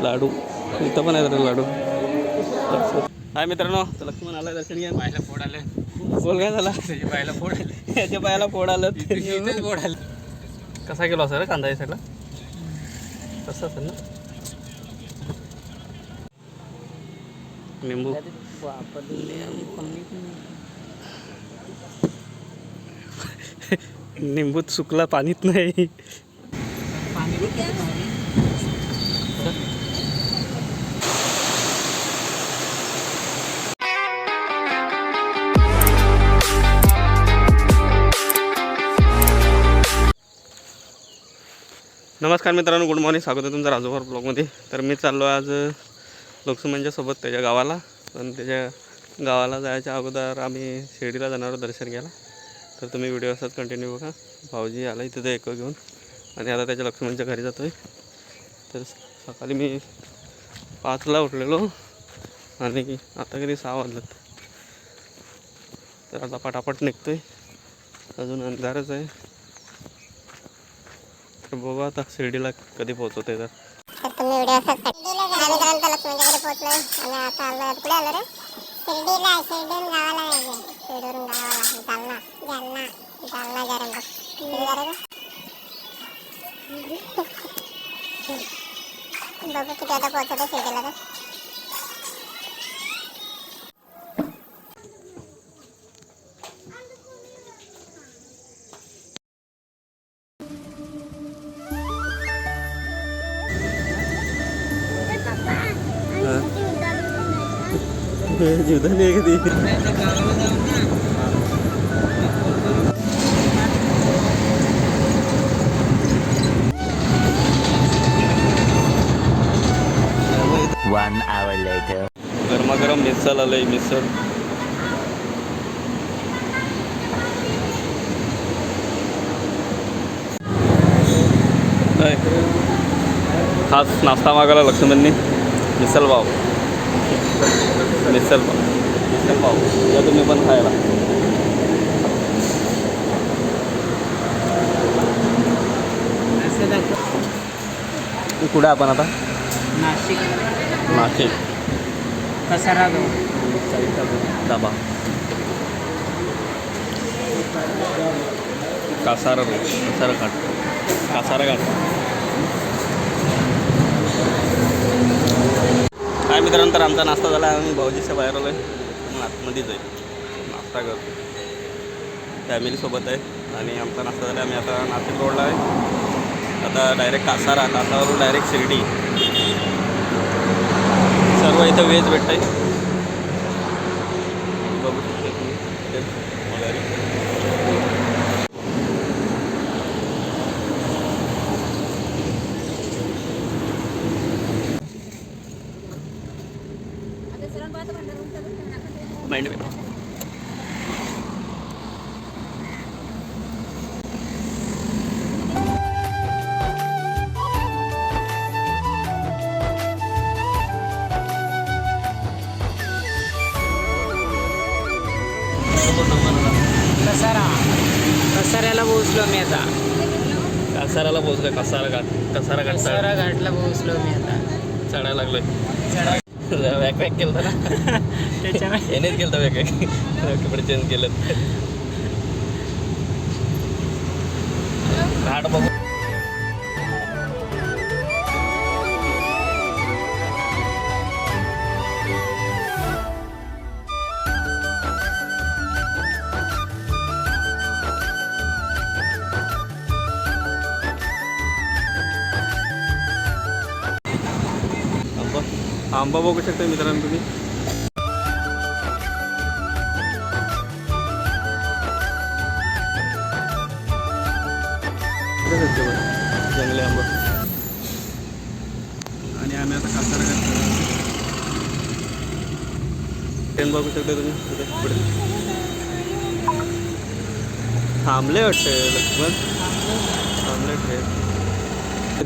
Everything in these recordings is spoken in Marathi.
लाडू इथं पण आहे लाडू. हाय मित्रांनो, तर लक्ष्मण आला दर्शन घ्या. पायाला फोड आले. बोल काय झाला? त्याच्या पायाला फोड आले. याच्या पायाला फोड आलं. फोड आलं. कसा किलो असेल कांदा या साईडला? कसं असेल ना? लिंबू लिंबूत सुकला, पाणीत नाही. नमस्कार मित्रांनो, गुड मॉर्निंग. स्वागत आहे तुमचं राजूभार ब्लॉगमध्ये. तर मी चाललो आज लक्ष्मणच्या सोबत त्याच्या गावाला. पण त्याच्या गावाला जायच्या अगोदर आम्ही शिर्डीला जाणार दर्शन घ्यायला. तर तुम्ही व्हिडिओ असाच कंटिन्यू बघा. भाऊजी आला इथं ते एको घेऊन आणि आता त्याच्या लक्ष्मणच्या घरी जातो आहे. तर सकाळी मी 5ला उठलेलो आणि आता कधी 6 वाजलेत. तर आता पटापट निघतो आहे, अजून अंधारच आहे. तर बघू आता शिर्डीला कधी पोहोचवते. तर तुम्ही व्हिडिओ असाच लक्ष्मणच्या घरी पोहोचलोय आणि आता आलो. कुठे आलो रे? शिर्डीवरून गावाला जायचं. शिर्डीवरून गावाला जालना बघू किती आता पोहोचतो शिर्डीला. तर जीवदान आहे कधी 1 hour later. गरमागरम मिसळ आलंय. मिसळ खास नाश्ता मागायला लक्ष्मणनी. मिसळ पाव या तुम्ही पण खायला. कुठे आपण आता? नाशिक कसारा डाबा कासारा घाट. काय मित्रांनो, तर आमचा नाश्ता झाला. आम्ही भाऊजीच्या बाहेर आलो आहे. मग आतमध्येच आहे, नाश्ता करतो. फॅमिलीसोबत आहे आणि आमचा नाश्ता झाला. आम्ही आता नाशिक रोडला आहे. आता डायरेक्ट कासारावरून डायरेक्ट शिर्डी. सर्व इथं व्हेज भेटत आहे. बघू शकता माइंड में. कसाऱ्याला पोहोचलो मी आता. कासाराला पोहोचलोय. कसारा घाटला पोहोचलो मी आता. चढायला लागलोय. वॅक केलं होतं ना त्याच्यामुळे यानेच केलं होतं वॅक. कपडे चेंज केलं. घाट बघू. आंबा बघू शकता मित्रांनो तुम्ही. जंगली आंबा. आणि आम्ही आता कासारा ट्रेन बघू शकता तुम्ही. पुढे थांबले वाटते लक्ष्मण. थांबले ट्रेन.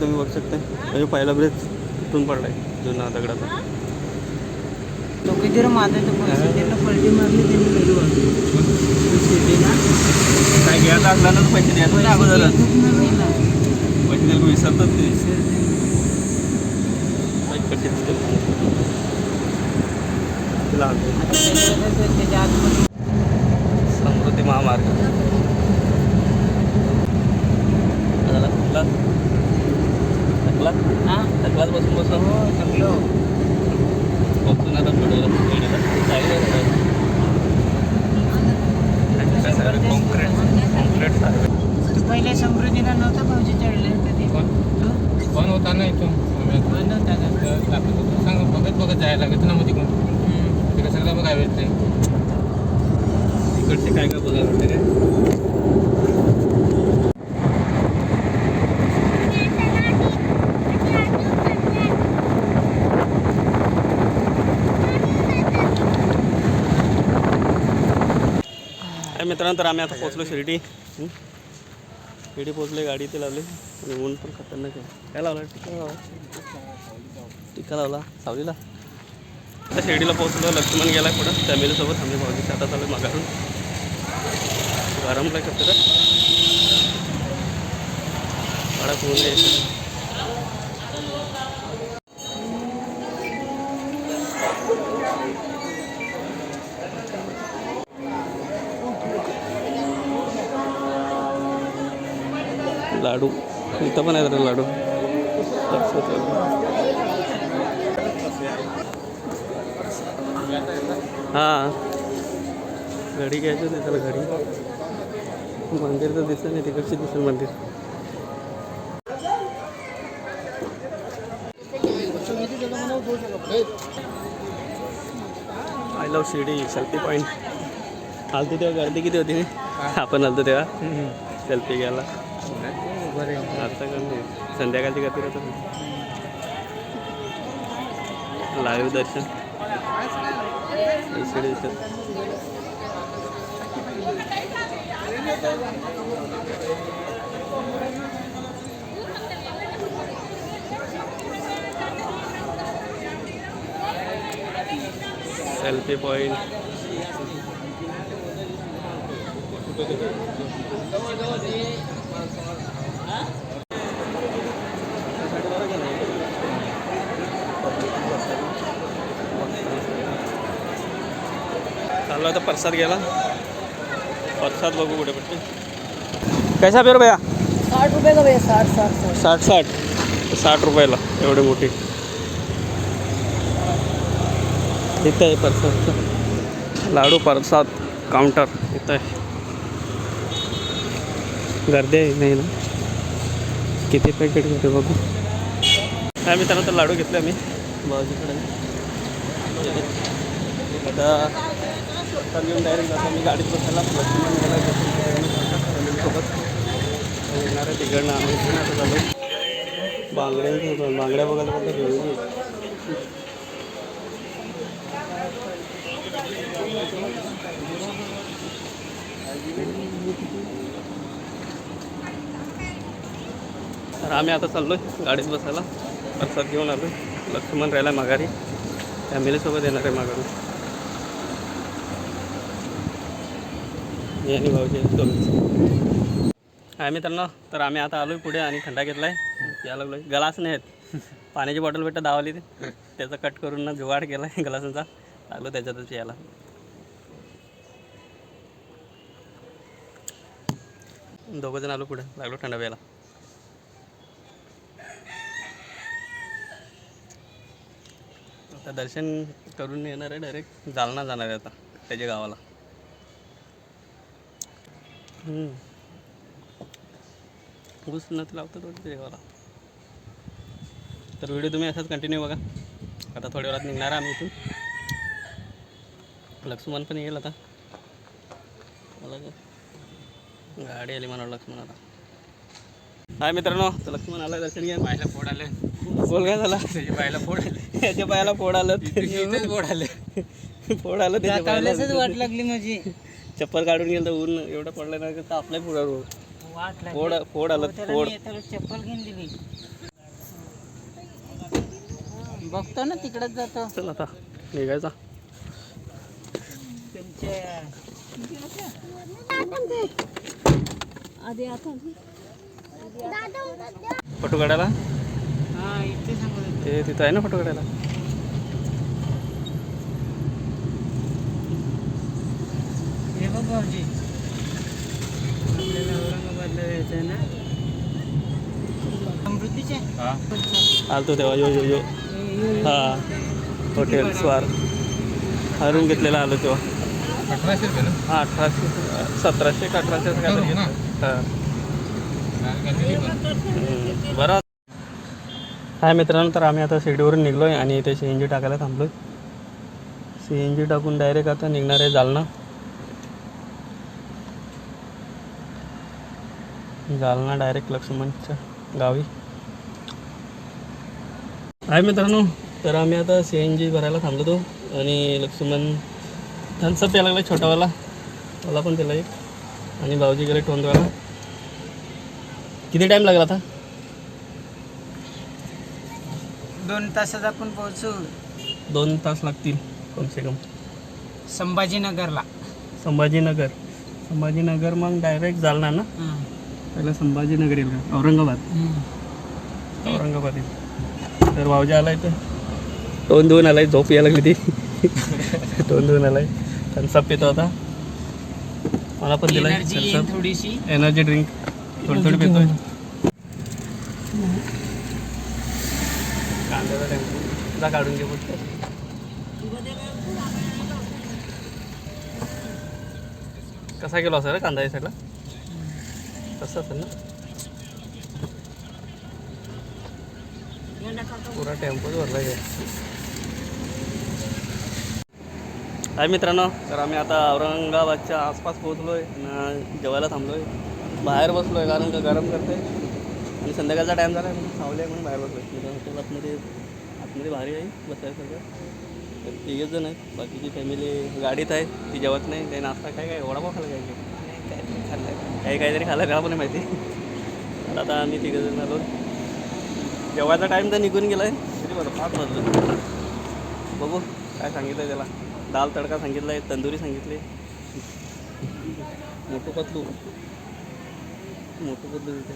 तुम्ही बघू शकता. म्हणजे पहिला ब्रिज तुटून पडलाय जुना दगडाचा. तो किती माझं त्यांना पलटी मारली त्यांनी गेलो शिर्डीला. काय घ्यायचं असलं तर पैसे द्यायचं ना अगोदरच. पैसे द्यायला विसरतात ते. कशी दिसते तिला आणतो. त्याच्या आतमध्ये समृद्धी महामार्ग झाला थकलाच बसून बसून थकलो. बसून आता कॉन्क्रीट पहिले समृद्धीला नव्हता भाऊजी चढले कधी. पण होता ना इथून बंद होता का? सांग बघत जायला लागत ना मग तिकडून तिकडे सगळं बघायला भेटते. तिकडचे काय बघायला भेटते रे. मित्रांनो तर आम्ही आता पोचलो शिर्डी. शिर्डी पोचले, गाडी ते लावली आणि ऊन पण खतरनाक आहे. काय लावला टिक्का लावला सावलीला. आता शिर्डीला पोचलो. लक्ष्मण गेला पुढं फॅमिलीसोबत. आम्ही भाऊजी आता चालू मागारून गरमला करतो का कडक ऊन आहे. लाडू इथं पण आहेत रे लाडू. हां घडी घ्यायचं होती त्याला. घडी मंदिर तर दिसत नाही. तिकडची दिसेल मंदिर. I love Shirdi selfie point. आलती तेव्हा गर्दी किती होती नाही. आपण आलतो तेव्हा सेल्फी घ्यायला. आता कमी संध्याकाळची गर्दी राहतो. लाईव्ह दर्शन सेल्फी पॉइंट. चाललो आता प्रसाद घ्यायला. प्रसाद बघू कुठे भेटते. कैसा पेर भैया 60 रुपये का भैया? 60 60 रुपयाला एवढी मोठी. इथं आहे प्रसाद. लाडू प्रसाद काउंटर इथं आहे. गर्दी आहे नाही ना. किती पॅकेट घेते बघू. काय मित्रांनो तर लाडू घेतले आम्ही भाऊजीकडे. आता प्रसाद घेऊन डायरेक्ट जातो मी गाडीत बसायला. लक्ष्मण गेला सोबत येणार आहे तिकडनं. आम्ही पण आता चालू बांगड्या बघायला पण घेऊन. तर आम्ही आता चाललो आहे गाडीत बसायला. प्रसाद घेऊन आलो. लक्ष्मण राहिला माघारी. फॅमिलीसोबत येणार आहे माघारून. आणि भाऊजी दोन आहे मित्रांनो. तर आम्ही आता आलो आहे पुढे आणि थंडा घेतला आहे. या लागलो. गलास नाही आहेत. पाण्याची बॉटल भेटत दावली ते त्याचा कट करून ना जुगाड केला आहे गलासांचा. लागलो त्याच्यातच यायला. दोघंजण आलो पुढे. लागलो थंडा प्यायला. आता दर्शन करून येणार आहे. डायरेक्ट जालना जाणार आहे आता त्याच्या गावाला. ऊस नत लावतात वाटतं त्याच्या गावाला. तर व्हिडिओ तुम्ही असाच कंटिन्यू बघा. आता थोड्या वेळात निघणार आम्ही इथून. लक्ष्मण पण येईल आता. मला गाडी आली म्हणा लक्ष्मण आता. हाय मित्रांनो तर लक्ष्मण आला दर्शन घ्या. पायाला फोड आले. बोल काय झाला. त्याच्या पायाला फोड आले. याच्या पायाला फोड आलं. फोड आले. फोड आलं त्याच्या पायाला. वाट लागली माझी. चप्पल काढून गेलं तर ऊन एवढं पडलं नाही तर आपल्या पुढं वाट लागली. फोड आलं. फोड चप्पल घेऊन दिली. बघतो ना तिकडच जातो. चल आता निघायचा. फोटो काढायला हा इथे सांगत होते. ते तिथं आहे ना फोटो काढायला. हे बघ भाऊजी, आपल्याला औरंगाबादला जायचं आहे ना. समृद्धीचे हा आलतो तेव्हा यो हा हॉटेल स्वार हरून घेतलेला आलो तेव्हा. 1800 रुपये ना. हा 1800 1700 का 1800 असं काहीतरी हो ना. घेतलं. हां किती पण बरं. हाय मित्रांनो, तर आम्ही आता शिर्डीवरून निघलो आहे आणि इथे CNG टाकायला थांबलो आहे. CNG टाकून डायरेक्ट आता निघणार आहे जालना. जालना डायरेक्ट लक्ष्मणच्या गावी. हाय मित्रांनो, तर आम्ही आता CNG भरायला थांबलो तो आणि लक्ष्मण थम्सअप प्यायला लागला छोटावाला, मला पण त्याला एक, आणि भाऊजी गेले टोंदवाला. किती टाईम लागला आता? 2 तासात आपण पोहोचू 2 तास लागतील कम से कम. संभाजीनगरला. संभाजीनगर मग डायरेक्ट जालना ना. पहिला संभाजीनगर येईल का? औरंगाबाद येईल. तर भाऊजी आलाय तर तोंड धुवून आलाय, झोप यायला लागली ती. तोंड धुवून आलाय, थम्सअप पितो होता, मला पण दिलाय थम्सअप. थोडीशी एनर्जी ड्रिंक थोडी पितोय. कांद्याचा टेम्पो जा काढून घे फक्त. कसा किलो असेल रे कांदा या साईडला? कसं असेल ना, पुरा टेम्पोच भरला आहे. हाय मित्रांनो, तर आम्ही आता औरंगाबादच्या आसपास पोहोचलो आहे, जेवायला थांबलो आहे, बाहेर बसलो आहे कारण का गरम करते आणि संध्याकाळचा टाईम झाला आहे म्हणून सावली आहे म्हणून बाहेर बसलो आहे. हॉटेल आतमध्ये भारी आहे बसायसारखं. तर 3 जण आहेत, बाकीची फॅमिली गाडीत आहे, ती जेवत नाही. काही नाश्ता काय वडापाव खाल्ला काय खाल्लं, काहीतरी खाल्लं का पण नाही माहिती. तर आता आम्ही 3 जण आलो. जेवायचा टाईम तर निघून गेला आहे, किती बरं 5 वाजलं. बघू काय सांगितलं आहे त्याला. दाल तडका सांगितला आहे, तंदुरी सांगितली, मोठू पतलू तिथे.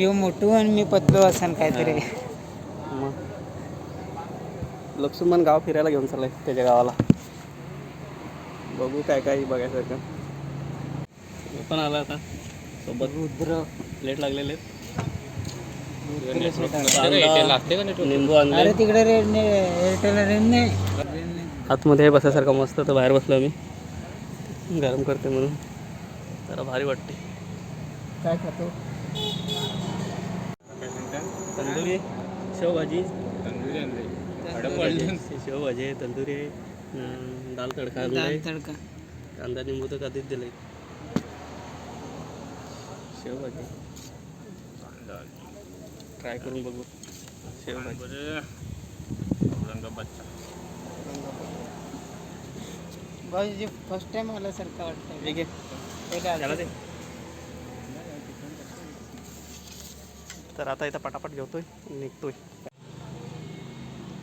यो मोठू आणि मी पतलो असं काहीतरी. मग लक्ष्मण गाव फिरायला घेऊन चाललाय त्याच्या गावाला. बघू काय काय बघायसारखं. मी पण आला आता सोबत. रुद्र प्लेट लागलेले आहेत. निंबू आणले. अरे तिकडे एअरटेल रेंज नाही. आतमध्ये बसायसारखं मस्त, तर बाहेर बसलो आम्ही, गरम करते म्हणून जरा भारी वाटते. काय खातो? तंदुरी, शेवभाजी, तंदुरी शेवभाजी आहे, तंदुरी आहे, दाल तडका आणलाय, कांदा निंबू तर कधीच दिलंय. शेवभाजी ट्राय करून बघू. शेवभाजी औरंगाबादचा भाऊजी फर्स्ट टाइम आल्यासारखं वाटतं. ठीक आहे, त्याला दे. तर आता इथं पटापट घेतोय, निघतोय.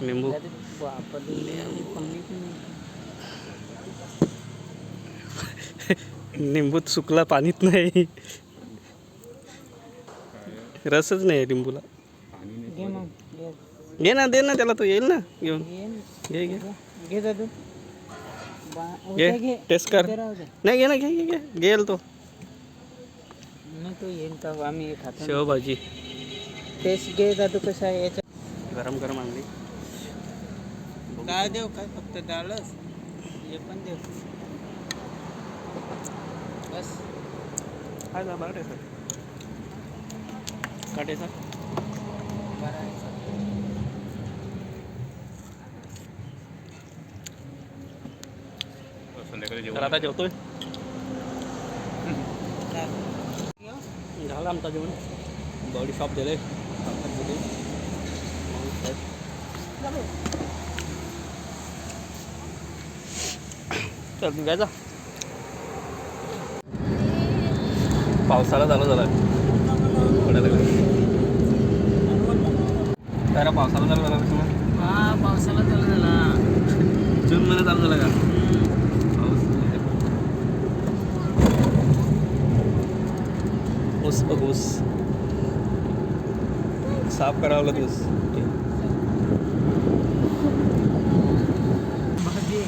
निंबू निंबूत सुकला, पाणीत नाही, रसच नाही लिंबूला. घे मग घे ना, दे ना त्याला, तो येईल ना घेऊन. घे घे घे दादू. घे, टेस्ट कर. नाही घे ना, घे घेईल तो. नाही तो येईल तर आम्ही खातो. शेवभाजी टेस्ट घे दादू कसा आहे याच्या. गरम गरम आणली. काय देऊ काय, फक्त डाळच हे पण देऊ बस. काय जा बरं टेस्ट का टेस्ट. संध्याकाळी तर आता जेवतोय. जेवण झालं आमचा जेवण. बॉडी शॉप दिले. चल निघायचा. पावसाळा चालू झाला पडायला लागला. काय रे, पावसाळा चालू झाला का? हा पावसाला चालू झाला. जून महिना चालू झाला का पाऊस? ऊस बघ ऊस. साफ करावं तूच भाजी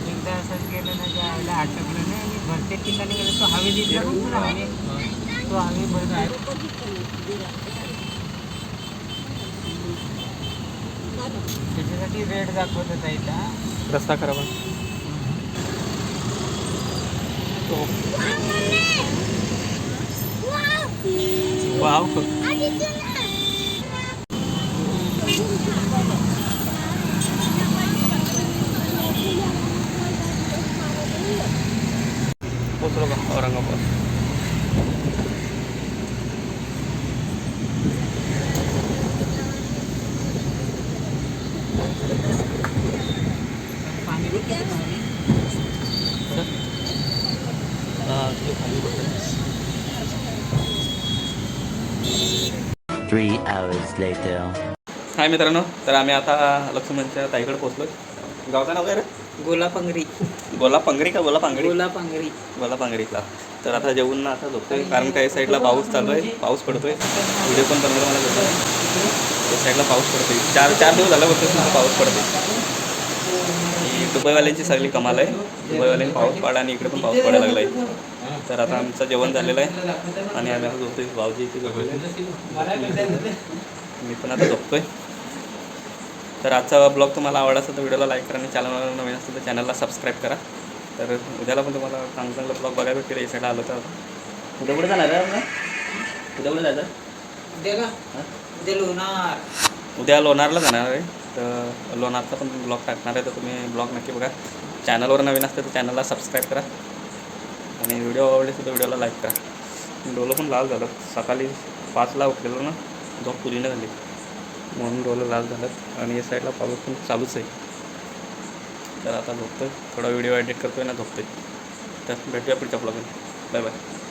एकदा असंच गेलं ना ज्याला आटकलं नाही आणि भरते ठिकाणी गेलं तो हवे दिसला पण तुला हवे तो हवे भरत आहे त्याच्यासाठी रेट दाखवत होता इथं रस्ता खराब आहे वाव पोचलो का औरंगाबाद पाणी किती भारी 3 hours later. हाय मित्रांनो तर आम्ही आता लक्ष्मणच्या ताईकडे पोचलो गावचं नाव काय रे गोलापंगरी गोलापांगरी का गोलापांगरी गोलापंगरी गोलापांगरीला तर आता जेवून ना आता झोपतोय कारण काही साईडला पाऊस चालू आहे पाऊस पडतोय व्हिडिओ पण बनवायला मला भेटतो त्या साईडला पाऊस पडतोय चार दिवस झालं बोलतोय पाऊस पडतोय ही दुबईवाल्यांची सगळी कमाल आहे दुबईवाल्यांनी पाऊस पाडा आणि इकडे पण पाऊस पडायला लागला आहे तर आता आमचं जेवण झालेलं आहे आणि आम्ही आता झोपतोय भाऊजी इथे झोपले मी पण आता झोपतोय तर आजचा ब्लॉग तुम्हाला आवडला असेल तर व्हिडिओला लाईक करा आणि चॅनलवर नवीन असेल तर चॅनलला सबस्क्राईब करा तर उद्याला पण तुम्हाला चांगलं ब्लॉग बघायला भेटेल या साईडला आलं तर उद्या कुठे जाणार आहे ना उद्या कुठे जायचं उद्याला उद्या लोणार उद्या लोणारला जाणार आहे तर लोणारचा पण ब्लॉग टाकणार आहे तर तुम्ही ब्लॉग नक्की बघा चॅनलवर नवीन असते तर चॅनलला सबस्क्राईब करा आणि व्हिडिओ आवडले तर व्हिडिओला लाईक करा डोलं पण लाल झालं सकाळी 5ला उठलेलो ना झोप पुरी नाही झाली म्हणून डोलं लाल झालं आणि या साईडला पाऊस पण चालूच आहे तर आता झोपतोय थोडा व्हिडिओ एडिट करतोय ना झोपतोय तर भेटूया पुढच्या ब्लॉगमध्ये बाय बाय